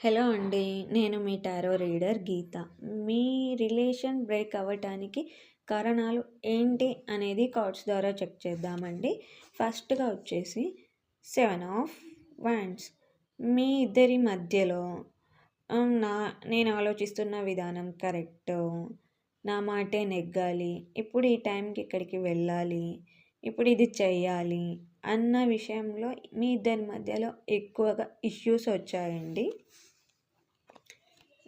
Hello అండి. నేను మీ tarot reader గీత. మీ relation break అవ్వటానికి కారణాలు ఏంటి అనేది కార్డ్స్ ద్వారా చెక్ చేద్దామండి. ఫస్ట్‌గా వచ్చేసి 7 ఆఫ్ వాండ్స్. మీ ఇద్దరి మధ్యలో ఆహ్, నా నేను ఆలోచిస్తున్న విధానం కరెక్టు. నా మాటే నెగ్గాలి. ఇప్పుడు ఈ టైంకి ఇక్కడికి వెళ్ళాలి. ఇప్పుడు ఇది చెయ్యాలి అన్న విషయంలో మీ ఇద్దరి మధ్యలో ఎక్కువగా ఇష్యూస్ వచ్చాయండి.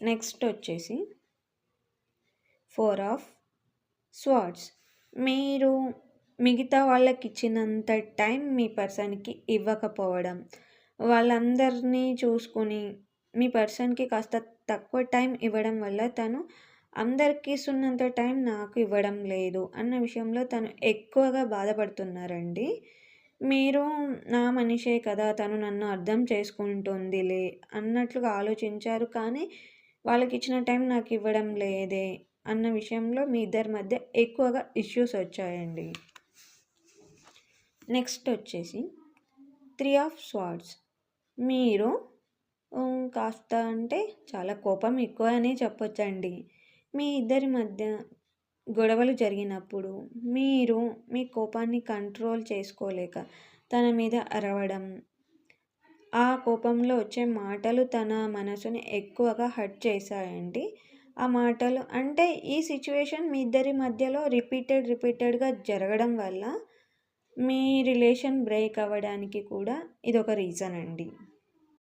నెక్స్ట్ వచ్చేసి 4 ఆఫ్ స్వార్డ్స్. మీరు మిగతా వాళ్ళకిచ్చినంత టైం మీ పర్సన్‌కి ఇవ్వకపోవడం. వాళ్ళందరినీ చూసుకొని మీ పర్సన్‌కి కాస్త తక్కువ టైం ఇవ్వడం వల్ల తను అందరికి ఇస్తున్నంత టైం నాకు ఇవ్వడం లేదు అన్న విషయంలో తను ఎక్కువగా బాధపడుతున్నారండి. మీరు నా మనిషే కదా! తను నన్ను అర్థం చేసుకుంటుందిలే అన్నట్లుగా ఆలోచించారు. కానీ వాళ్ళకిచ్చిన టైం నాకివ్వడం లేదే అన్న విషయంలో మీ ఇద్దరి మధ్య ఎక్కువగా ఇష్యూస్ వచ్చాయండి. నెక్స్ట్ వచ్చేసి 3 ఆఫ్ స్వార్డ్స్. మీరు కాస్త అంటే చాలా కోపం ఎక్కువ అనే చెప్పొచ్చండి. మీ ఇద్దరి మధ్య గొడవలు జరిగినప్పుడు మీరు మీ కోపాన్ని కంట్రోల్ చేసుకోలేక తన మీద అరవడం, ఆ కోపంలో వచ్చే మాటలు తన మనసుని ఎక్కువగా హర్ట్ చేశాయండి. ఆ మాటలు అంటే ఈ సిట్యుయేషన్ మీ ఇద్దరి మధ్యలో రిపీటెడ్‌గా జరగడం వల్ల మీ రిలేషన్ బ్రేక్ అవ్వడానికి కూడా ఇదొక రీజన్ అండి.